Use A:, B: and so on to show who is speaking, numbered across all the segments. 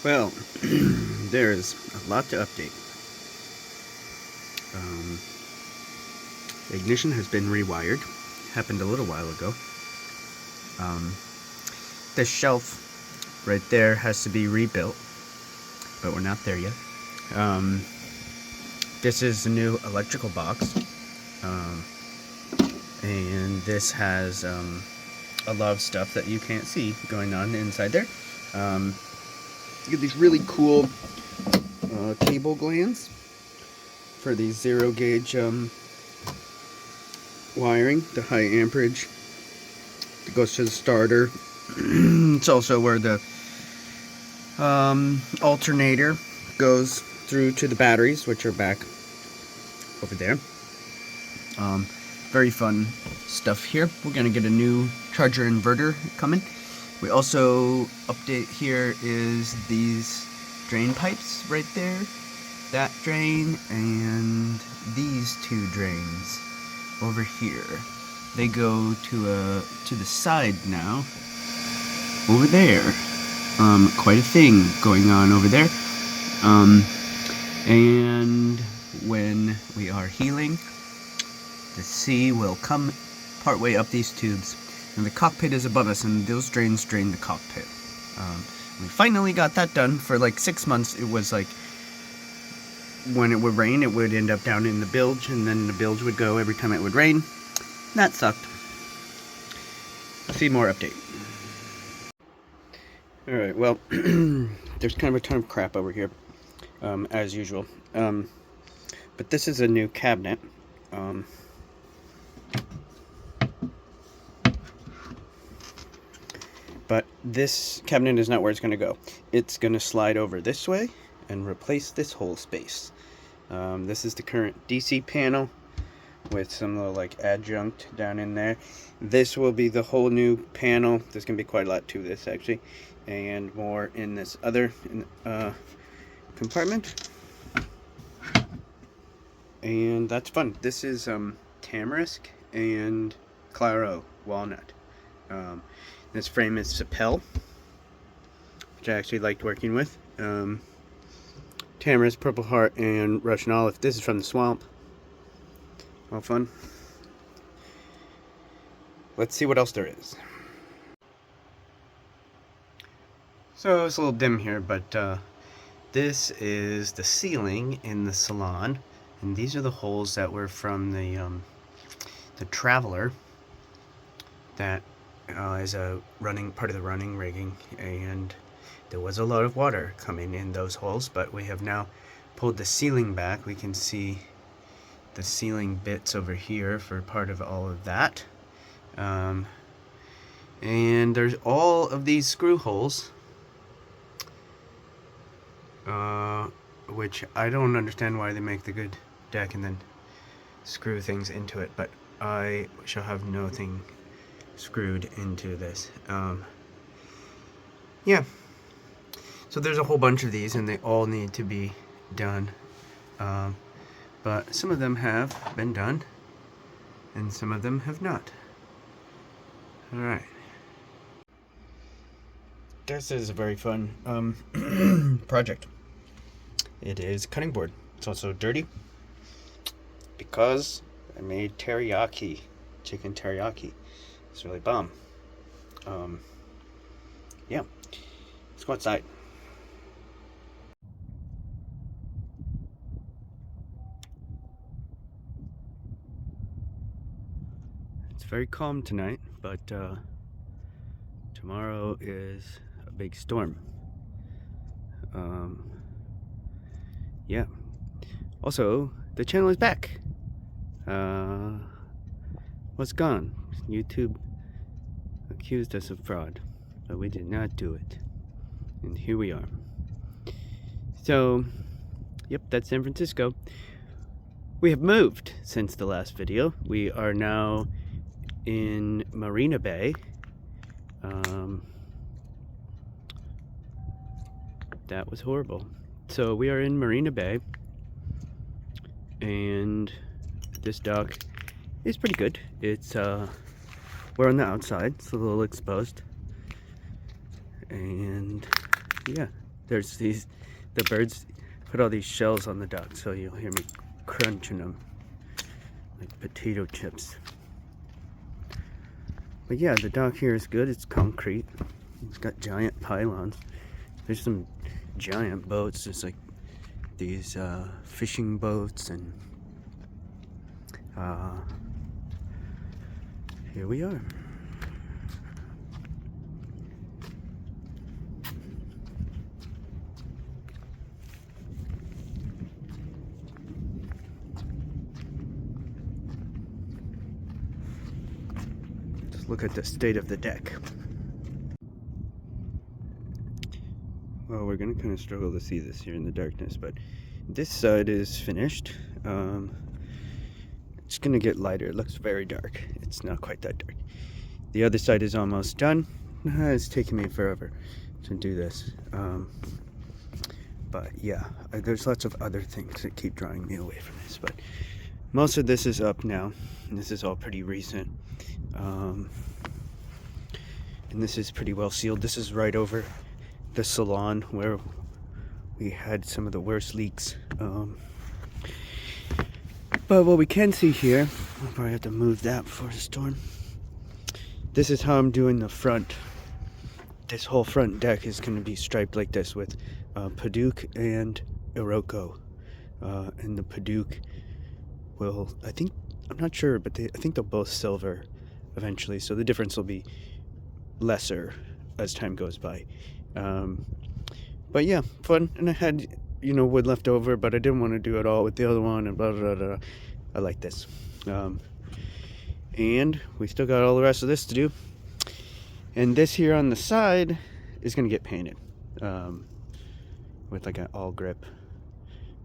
A: Well, there's a lot to update. The ignition has been rewired. Happened a little while ago. This shelf right there has to be rebuilt, but we're not there yet. This is the new electrical box, and this has a lot of stuff that you can't see going on inside there. You get these really cool cable glands for these 0 gauge wiring, the high amperage that goes to the starter. It's also where the alternator goes through to the batteries, which are back over there. Very fun stuff here. We're gonna get a new charger inverter coming. We also update here is these drain pipes right there. That drain and these 2 drains over here. They go to the side now. Over there. Quite a thing going on over there. And when we are healing, the sea will come partway up these tubes, and the cockpit is above us, and those drains drain the cockpit. We finally got that done. For like 6 months, it was like when it would rain, it would end up down in the bilge, and then the bilge would go every time it would rain. That sucked. Let's see more update. Alright, well, there's kind of a ton of crap over here, as usual. But this is a new cabinet. But this cabinet is not where it's going to go. It's going to slide over this way and replace this whole space. This is the current DC panel with some little like adjunct down in there. This will be the whole new panel. There's going to be quite a lot to this actually, and more in this other compartment. And that's fun. This is Tamarisk and Claro walnut. This frame is Sapel, which I actually liked working with. Tamarisk, Purple Heart, and Russian Olive. This is from the swamp. All fun. Let's see what else there is. So it's a little dim here, but this is the ceiling in the salon, and these are the holes that were from the Traveler. That is a part of the running rigging, and there was a lot of water coming in those holes, but we have now pulled the ceiling back. We can see the ceiling bits over here for part of all of that. And there's all of these screw holes, which I don't understand why they make the good deck and then screw things into it, but I shall have nothing screwed into this. Yeah, so there's a whole bunch of these and they all need to be done, but some of them have been done and some of them have not. Alright, this is a very fun project. It is cutting board. It's also dirty because I made teriyaki, chicken teriyaki. It's really bomb. Yeah, let's go outside. It's very calm tonight, but tomorrow is a big storm. Yeah. Also, the channel is back. Was gone. YouTube accused us of fraud, but we did not do it. And here we are. So, yep, that's San Francisco. We have moved since the last video. We are now in Marina Bay. That was horrible. So we are in Marina Bay, and this dock is pretty good. It's we're on the outside, it's a little exposed, and yeah, there's the birds put all these shells on the dock, so you'll hear me crunching them like potato chips. But yeah, the dock here is good. It's concrete. It's got giant pylons. There's some giant boats, just like these fishing boats, and here we are. Just look at the state of the deck. Well, we're gonna kind of struggle to see this here in the darkness, but this side is finished. It's gonna get lighter. It looks very dark. It's not quite that dark. The other side is almost done. It's taken me forever to do this. But yeah, there's lots of other things that keep drawing me away from this. But most of this is up now, and this is all pretty recent. And this is pretty well sealed. This is right over the salon where we had some of the worst leaks. But what we can see here, I'll probably have to move that before the storm. This is how I'm doing the front. This whole front deck is going to be striped like this with Padauk and Iroko. And the Padauk will, I'm not sure, but I think they'll both silver eventually. So the difference will be lesser as time goes by. But yeah, fun. And I had, wood left over, but I didn't want to do it all with the other one, and blah, blah, blah, blah. I like this. And we still got all the rest of this to do. And this here on the side is going to get painted with like an all grip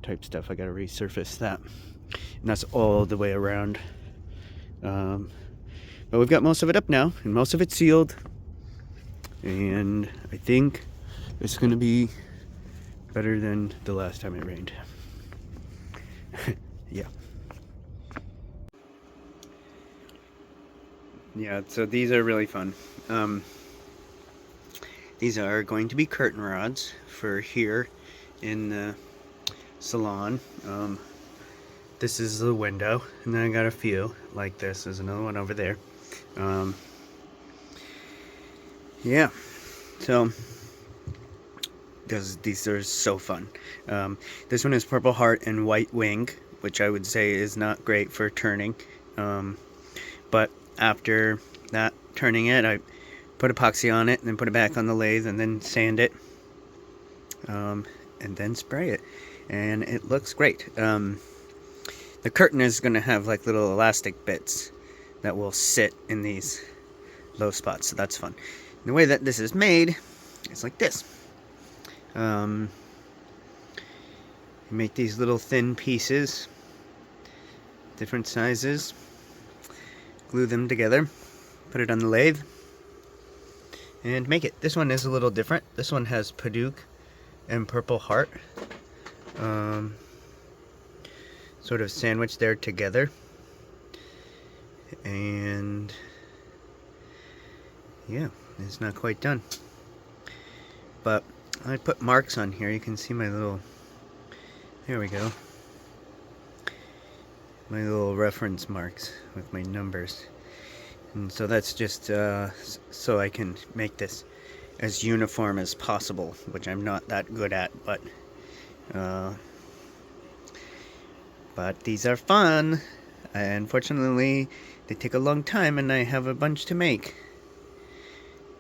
A: type stuff. I got to resurface that. And that's all the way around. But we've got most of it up now, and most of it's sealed. And I think it's going to be better than the last time it rained. Yeah. Yeah, so these are really fun. These are going to be curtain rods for here in the salon. This is the window, and then I got a few like this. There's another one over there. Yeah, so these are so fun. This one is Purple Heart and White Wing, which I would say is not great for turning. But after that, turning it, I put epoxy on it, and then put it back on the lathe, and then sand it, and then spray it, and it looks great. The curtain is going to have like little elastic bits that will sit in these low spots, so that's fun. And the way that this is made is like this. You make these little thin pieces, different sizes, glue them together, put it on the lathe, and make it. This one is a little different. This one has Padauk and Purple Heart sort of sandwiched there together, and yeah, it's not quite done, but I put marks on here. You can see my little, there we go, my little reference marks with my numbers. And so that's just so I can make this as uniform as possible, which I'm not that good at, but these are fun. Unfortunately, they take a long time, and I have a bunch to make.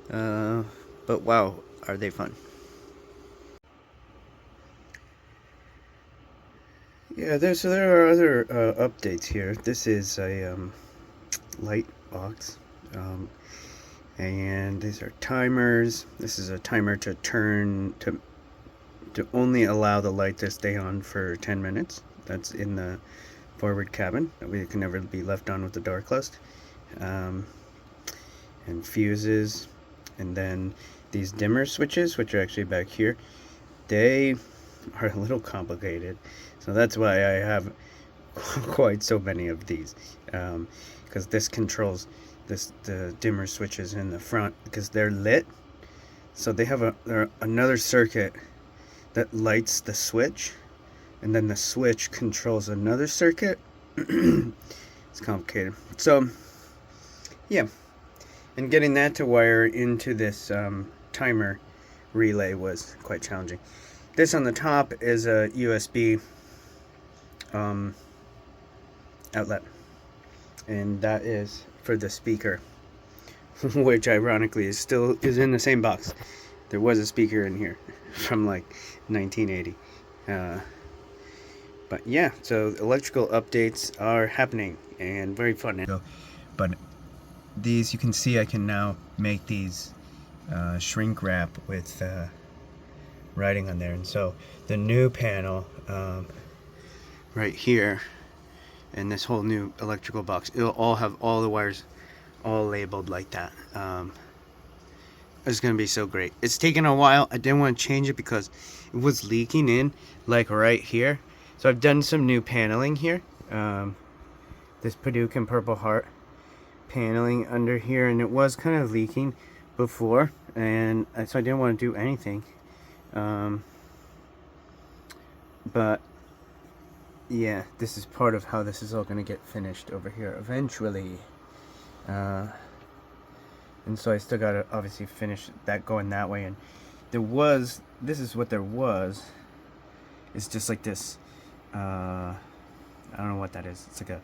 A: But wow, are they fun. Yeah, there are other updates here. This is a light box, and these are timers. This is a timer to turn to only allow the light to stay on for 10 minutes. That's in the forward cabin. It can never be left on with the door closed. And fuses, and then these dimmer switches, which are actually back here, they are a little complicated, so that's why I have quite so many of these, because this controls the dimmer switches in the front, because they're lit, so they have another circuit that lights the switch, and then the switch controls another circuit. It's complicated. So yeah, and getting that to wire into this timer relay was quite challenging. This on the top is a USB outlet, and that is for the speaker, which ironically is in the same box. There was a speaker in here from like 1980. But yeah, so electrical updates are happening and very fun. But these, you can see I can now make these shrink wrap with writing on there. And so the new panel right here, and this whole new electrical box, it'll all have all the wires all labeled like that. It's gonna be so great. It's taken a while. I didn't want to change it because it was leaking in like right here. So I've done some new paneling here. This Paducah Purple Heart paneling under here, and it was kind of leaking before, and so I didn't want to do anything. But yeah, this is part of how this is all going to get finished over here eventually. And so I still got to obviously finish that going that way. And this is what there was. It's just like this, I don't know what that is. It's like a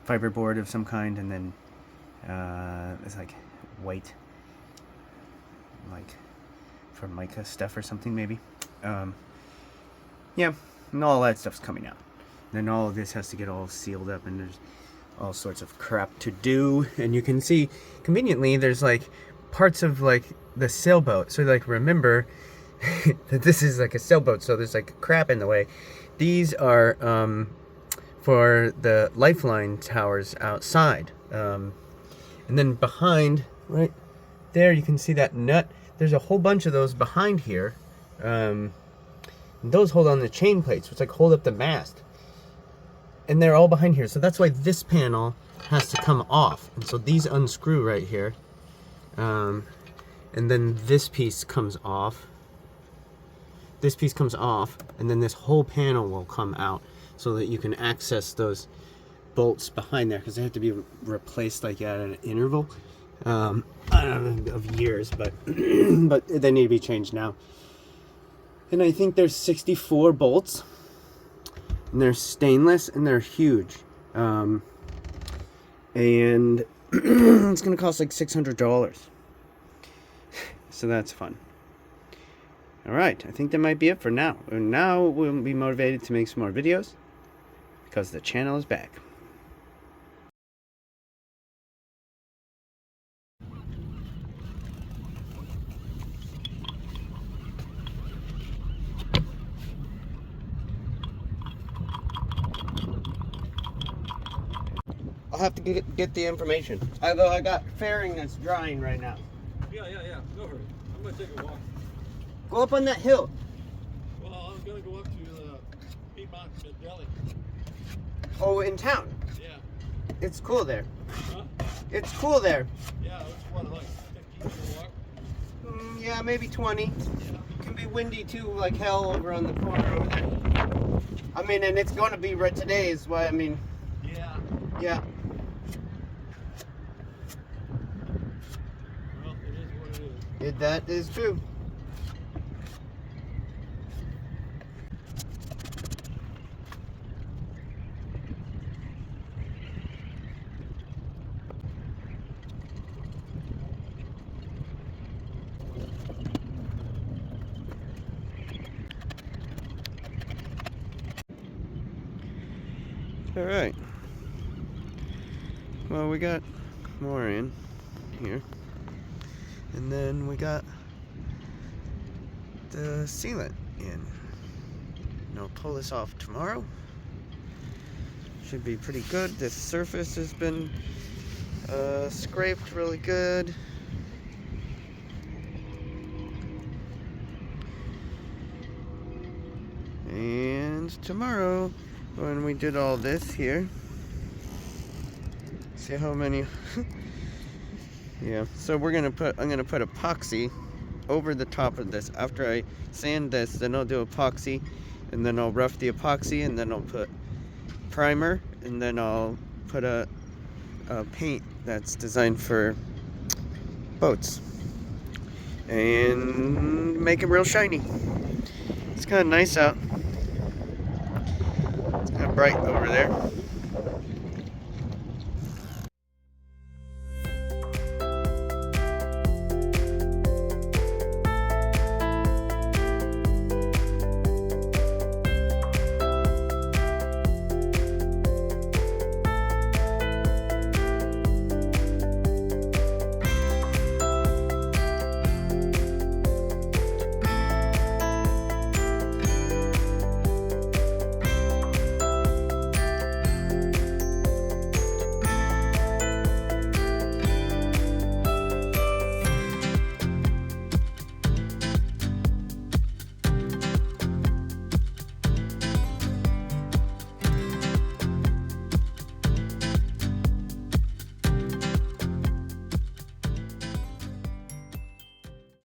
A: fiberboard of some kind, and then it's like white, like for mica stuff or something maybe. Yeah, and all that stuff's coming out. Then all of this has to get all sealed up, and there's all sorts of crap to do. And you can see conveniently there's like parts of like the sailboat, so like remember that this is like a sailboat, so there's like crap in the way. These are for the lifeline towers outside, and then behind right there you can see that nut. There's a whole bunch of those behind here. Those hold on the chain plates, which like hold up the mast, and they're all behind here. So that's why this panel has to come off, and so these unscrew right here, and then this piece comes off. This piece comes off, and then this whole panel will come out, so that you can access those bolts behind there, because they have to be replaced like at an interval. I don't know of years, but but they need to be changed now. And I think there's 64 bolts, and they're stainless, and they're huge. And it's gonna cost like $600. So that's fun. All right, I think that might be it for now. And now we'll be motivated to make some more videos because the channel is back. I'll have to get the information. Although I got fairing that's drying right now.
B: Yeah. No hurry. I'm gonna take a walk.
A: Go up on that hill.
B: Well, I'm gonna go up to the Piedmont Deli.
A: Oh, in town?
B: Yeah.
A: It's cool there.
B: Huh?
A: It's cool there.
B: Yeah, it's what, like 15-minute walk?
A: Yeah, maybe 20.
B: Yeah.
A: It can be windy too, like hell over on the corner over there. I mean, and it's going to be red today is why, I mean.
B: Yeah.
A: Yeah.
B: Well, it is what it is.
A: That is true. All right. Well, we got more in here, and then we got the sealant in. And I'll pull this off tomorrow. Should be pretty good. This surface has been scraped really good. And tomorrow, when we did all this here, see how many. Yeah, so I'm gonna put epoxy over the top of this. After I sand this, then I'll do epoxy, and then I'll rough the epoxy, and then I'll put primer, and then I'll put a paint that's designed for boats and make it real shiny. It's kind of nice out. It's kind of bright over there.